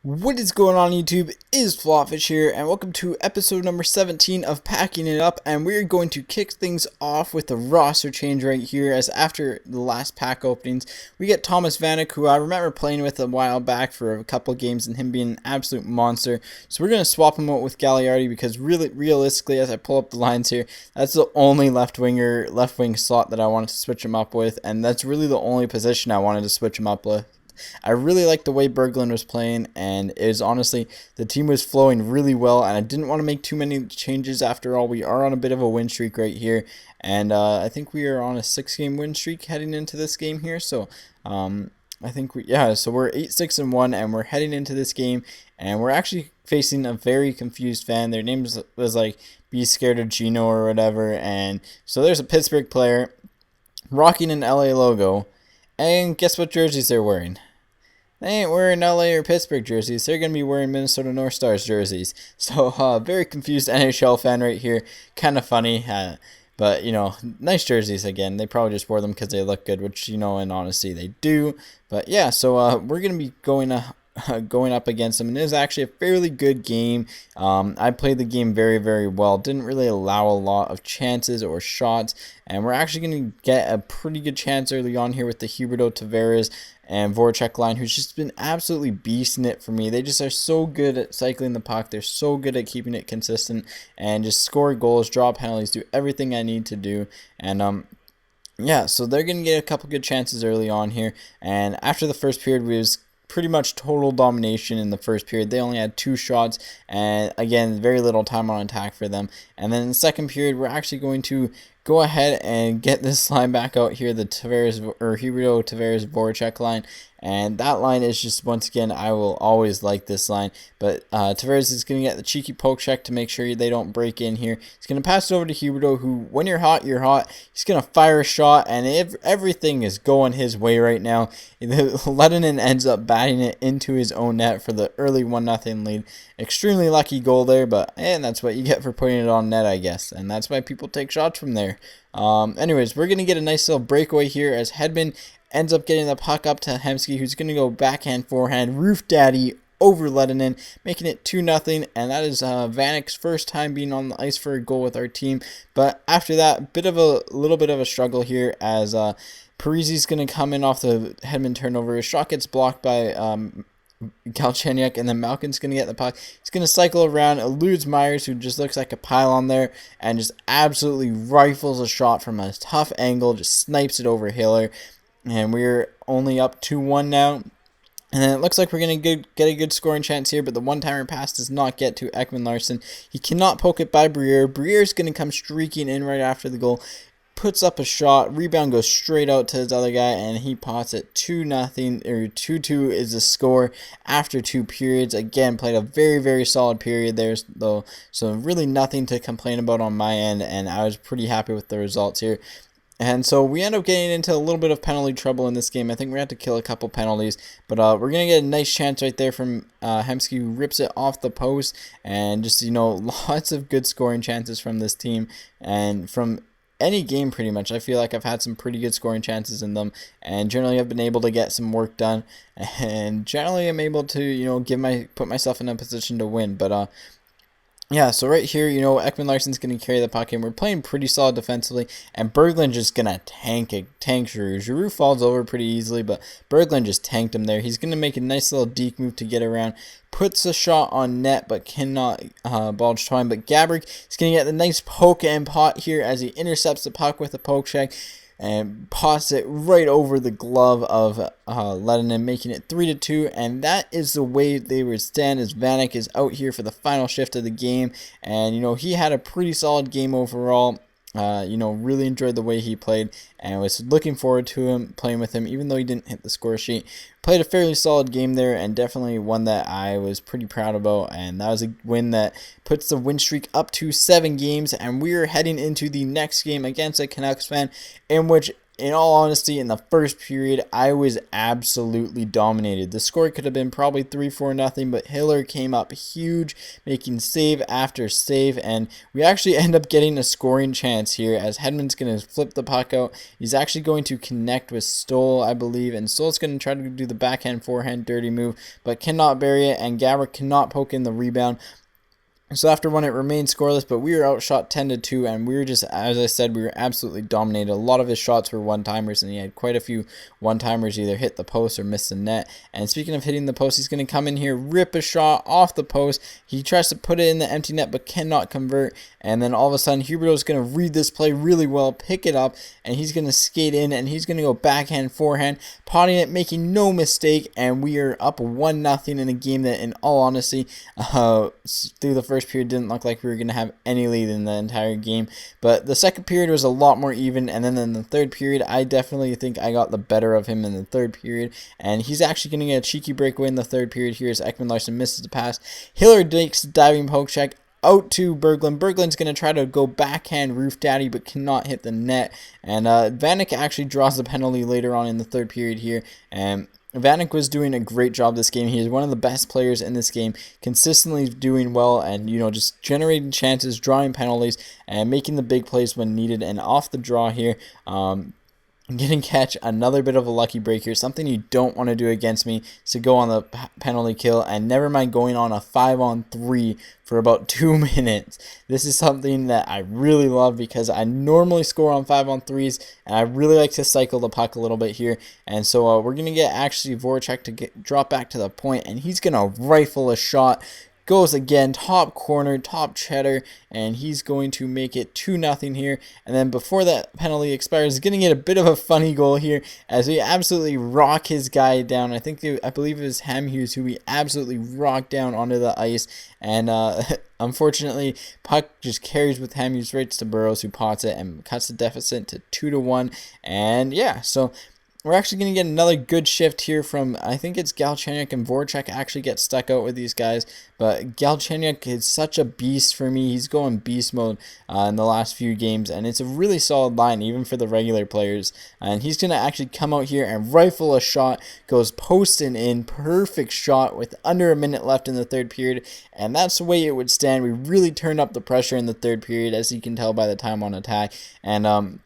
What is going on YouTube? It is Flopfish here, and welcome to episode number 17 of Packing It Up, and we're going to kick things off with a roster change right here, as after the last pack openings, we get Thomas Vanek, who I remember playing with a while back for a couple games, and him being an absolute monster. So we're going to swap him out with Gagliardi, because really, realistically, as I pull up the lines here, that's the only left wing slot that I wanted to switch him up with, and that's really the only position I wanted to switch him up with. I really liked the way Berglund was playing, and it was honestly, the team was flowing really well, and I didn't want to make too many changes. After all, we are on a bit of a win streak right here, and I think we are on a 6-game win streak heading into this game here, so I think so we're 8-6-1, and we're heading into this game, and we're actually facing a very confused fan. Their name was like, Be Scared of Gino or whatever, and so there's a Pittsburgh player rocking an LA logo. And guess what jerseys they're wearing? They ain't wearing LA or Pittsburgh jerseys. They're going to be wearing Minnesota North Stars jerseys. So, very confused NHL fan right here. Kind of funny. But, nice jerseys again. They probably just wore them because they look good, which, in honesty, they do. But, yeah, so we're going to be going up against them, and it was actually a fairly good game. I played the game very, very well. Didn't really allow a lot of chances or shots, and we're actually going to get a pretty good chance early on here with the Huberdeau, Tavares, and Voracek line, who's just been absolutely beasting it for me. They just are so good at cycling the puck. They're so good at keeping it consistent and just score goals, draw penalties, do everything I need to do. And yeah, so they're going to get a couple good chances early on here. And after the first period, we was pretty much total domination in the first period. They only had 2 shots, and again, very little time on attack for them. And then in the second period, we're actually going to go ahead and get this line back out here, the Huberdeau, Tavares, Voracek line. And that line is just, once again, I will always like this line. But Tavares is going to get the cheeky poke check to make sure they don't break in here. He's going to pass it over to Huberdeau, who, when you're hot, you're hot. He's going to fire a shot, and everything is going his way right now. Lettinen ends up batting it into his own net for the early 1-0 lead. Extremely lucky goal there, but that's what you get for putting it on net, I guess. And that's why people take shots from there. Anyways, we're going to get a nice little breakaway here as Hedman ends up getting the puck up to Hemsky, who's going to go backhand, forehand, roof daddy over Lettinen, making it 2-0, and that is Vanek's first time being on the ice for a goal with our team. But after that, little bit of a struggle here as Parise's going to come in off the Hedman turnover. His shot gets blocked by Galchenyuk, and then Malkin's going to get the puck. He's going to cycle around, eludes Myers, who just looks like a pylon there, and just absolutely rifles a shot from a tough angle, just snipes it over Hiller. And we're only up 2-1 now. And then it looks like we're going to get a good scoring chance here, but the one-timer pass does not get to Ekman Larsson. He cannot poke it by Briere. Briere's going to come streaking in right after the goal. Puts up a shot, rebound goes straight out to his other guy, and he pots it 2-0, or 2-2 is the score after 2 periods. Again, played a very, very solid period there, though, so really nothing to complain about on my end, and I was pretty happy with the results here. And so we end up getting into a little bit of penalty trouble in this game. I think we had to kill a couple penalties, but we're going to get a nice chance right there from Hemsky, who rips it off the post, and just, lots of good scoring chances from this team, and from any game pretty much. I feel like I've had some pretty good scoring chances in them, and generally I've been able to get some work done, and generally I'm able to, put myself in a position to win, but yeah, so right here, Ekman Larsson's going to carry the puck in. We're playing pretty solid defensively, and Berglund just going to tank Giroux. Giroux falls over pretty easily, but Berglund just tanked him there. He's going to make a nice little deke move to get around. Puts a shot on net, but cannot bulge twine. But Gabrick is going to get the nice poke and pot here as he intercepts the puck with a poke check and pots it right over the glove of Lettinen, making it 3-2, and that is the way they would stand as Vanek is out here for the final shift of the game. And he had a pretty solid game overall. Really enjoyed the way he played, and was looking forward to him playing with him, even though he didn't hit the score sheet. Played a fairly solid game there, and definitely one that I was pretty proud about, and that was a win that puts the win streak up to 7 games, and we are heading into the next game against a Canucks fan, in which in all honesty, in the first period, I was absolutely dominated. The score could have been probably 3-4-0, but Hiller came up huge, making save after save, and we actually end up getting a scoring chance here as Hedman's going to flip the puck out. He's actually going to connect with Stoll, I believe, and Stoll's going to try to do the backhand, forehand, dirty move, but cannot bury it, and Gabrick cannot poke in the rebound. So after one, it remained scoreless, but we were outshot 10-2, and we were just, as I said, we were absolutely dominated. A lot of his shots were one-timers, and he had quite a few one-timers either hit the post or miss the net. And speaking of hitting the post, he's going to come in here, rip a shot off the post. He tries to put it in the empty net, but cannot convert. And then all of a sudden, Huberdeau's going to read this play really well, pick it up, and he's going to skate in, and he's going to go backhand, forehand, potting it, making no mistake, and we are up 1-0 in a game that, in all honesty, through the first period didn't look like we were going to have any lead in the entire game, but the second period was a lot more even, and then in the third period, I definitely think I got the better of him in the third period, and he's actually going to get a cheeky breakaway in the third period here as Ekman Larsson misses the pass. Hiller takes the diving poke check out to Berglund. Berglund's going to try to go backhand roof daddy, but cannot hit the net, and Vanek actually draws the penalty later on in the third period here, and Vanek was doing a great job this game. He is one of the best players in this game, consistently doing well and, just generating chances, drawing penalties, and making the big plays when needed. And off the draw here, getting catch, another bit of a lucky break here. Something you don't want to do against me is to go on the penalty kill, and never mind going on a 5-on-3 for about 2 minutes. This is something that I really love because I normally score on 5-on-3s, and I really like to cycle the puck a little bit here. And so we're going to get actually Voracek to drop back to the point, and he's going to rifle a shot. Goes again, top corner, top cheddar, and he's going to make it 2-0 here. And then before that penalty expires, he's going to get a bit of a funny goal here as we absolutely rock his guy down. I believe it was Hamhuis who we absolutely rocked down onto the ice. And unfortunately, puck just carries with Hamhuis right to Burrows, who pots it and cuts the deficit to 2-1. And yeah, so we're actually going to get another good shift here from, I think it's Galchenyuk, and Voracek actually get stuck out with these guys. But Galchenyuk is such a beast for me. He's going beast mode in the last few games, and it's a really solid line, even for the regular players. And he's going to actually come out here and rifle a shot, goes posting in, perfect shot with under a minute left in the third period. And that's the way it would stand. We really turned up the pressure in the third period, as you can tell by the time on attack. And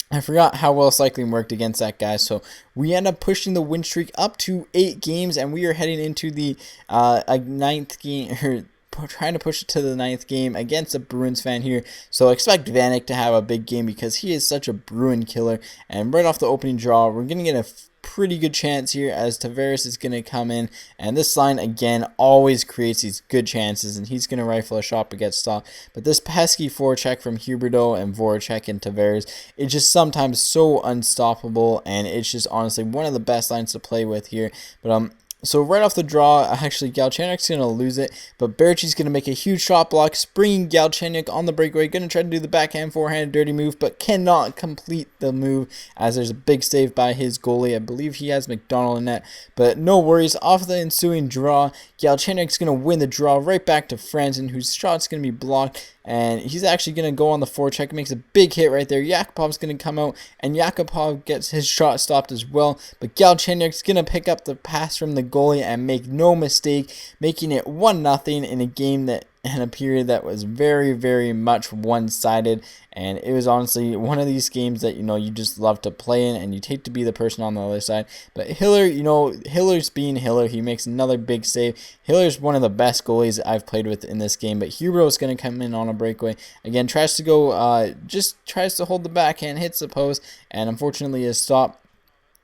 I forgot how well cycling worked against that guy, so we end up pushing the win streak up to 8 games, and we are heading into the 9th game, or trying to push it to the 9th game against a Bruins fan here. So expect Vanek to have a big game because he is such a Bruin killer. And right off the opening draw, we're going to get a pretty good chance here as Tavares is going to come in, and this line again always creates these good chances, and he's going to rifle a shot but get stopped. But this pesky forecheck from Huberdeau and Voracek and Tavares, it's just sometimes so unstoppable, and it's just honestly one of the best lines to play with here. But so right off the draw, actually Galchenyuk's going to lose it, but Berchi's going to make a huge shot block, springing Galchenyuk on the breakaway, going to try to do the backhand, forehand, dirty move, but cannot complete the move as there's a big save by his goalie. I believe he has McDonald in net, but no worries. Off the ensuing draw, Galchenyuk's going to win the draw right back to Franzen, whose shot's going to be blocked, and he's actually going to go on the forecheck, makes a big hit right there. Yakupov's going to come out, and Yakupov gets his shot stopped as well, but Galchenyuk's going to pick up the pass from the goalie and make no mistake, making it 1-0 in a game that, in a period that was very, very much one-sided. And it was honestly one of these games that, you just love to play in, and you'd hate to be the person on the other side. But Hiller, Hiller's being Hiller. He makes another big save. Hiller's one of the best goalies I've played with in this game. But Huberdeau's going to come in on a breakaway. Again, tries to go, just tries to hold the backhand, hits the post, and unfortunately is stopped.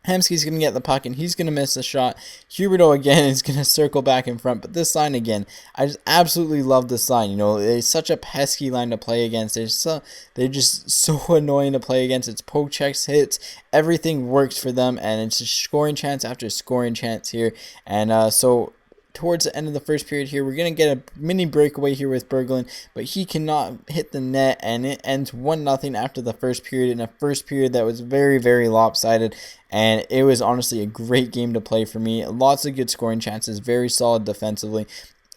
Hemsky's going to get the puck, and he's going to miss the shot. Huberdeau again is going to circle back in front. But this line again, I just absolutely love this line. It's such a pesky line to play against. They're just so annoying to play against. It's poke checks, hits, everything works for them, and it's just scoring chance after scoring chance here. And so towards the end of the first period here, we're going to get a mini breakaway here with Berglund, but he cannot hit the net, and it ends 1-0 after the first period, in a first period that was very, very lopsided. And it was honestly a great game to play for me. Lots of good scoring chances, very solid defensively.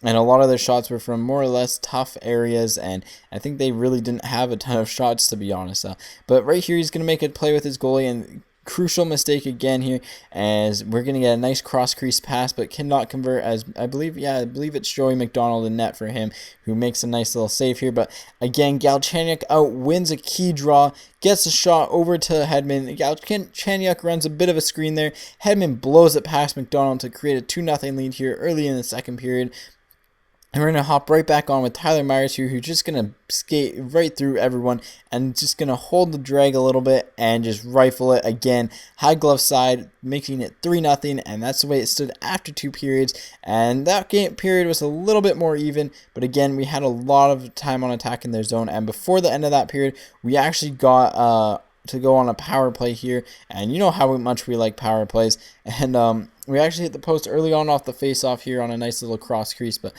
And a lot of their shots were from more or less tough areas, and I think they really didn't have a ton of shots, to be honest. But right here, he's going to make a play with his goalie, and crucial mistake again here, as we're going to get a nice cross crease pass, but cannot convert, as I believe it's Joey McDonald in net for him, who makes a nice little save here. But again, Galchenyuk out wins a key draw, gets a shot over to Hedman. Galchenyuk runs a bit of a screen there. Hedman blows it past McDonald to create a 2-0 lead here early in the second period. And we're going to hop right back on with Tyler Myers here, who's just going to skate right through everyone and just going to hold the drag a little bit and just rifle it again. High glove side, making it 3-0, and that's the way it stood after 2 periods. And that game period was a little bit more even, but again, we had a lot of time on attack in their zone. And before the end of that period, we actually got to go on a power play here, and you know how much we like power plays. And we actually hit the post early on off the face-off here on a nice little cross crease, but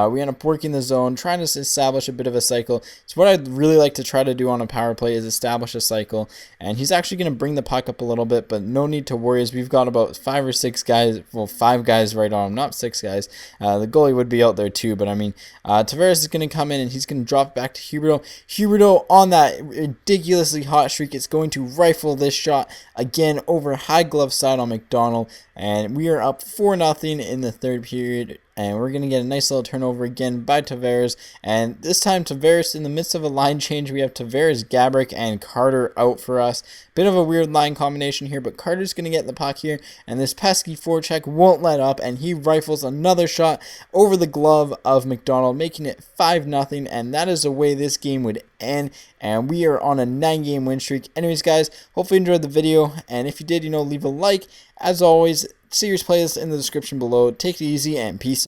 we end up working the zone, trying to establish a bit of a cycle. So what I'd really like to try to do on a power play is establish a cycle, and he's actually going to bring the puck up a little bit, but no need to worry, as we've got about 5 or 6 guys, well, 5 guys right on him, not 6 guys. The goalie would be out there too, but I mean, Tavares is going to come in, and he's going to drop back to Huberdeau. Huberdeau on that ridiculously hot streak is going to rifle this shot again over high glove side on McDonald, and we are up 4-0 in the third period, and we're going to get a nice little turnover again by Tavares. And this time Tavares, in the midst of a line change, we have Tavares, Gabrick, and Carter out for us. Bit of a weird line combination here, but Carter's going to get the puck here, and this pesky forecheck won't let up, and he rifles another shot over the glove of McDonald, making it 5-0, and that is the way this game would end, and we are on a 9-game win streak. Anyways, guys, hopefully you enjoyed the video, and if you did, leave a like. As always, series playlist in the description below. Take it easy, and peace.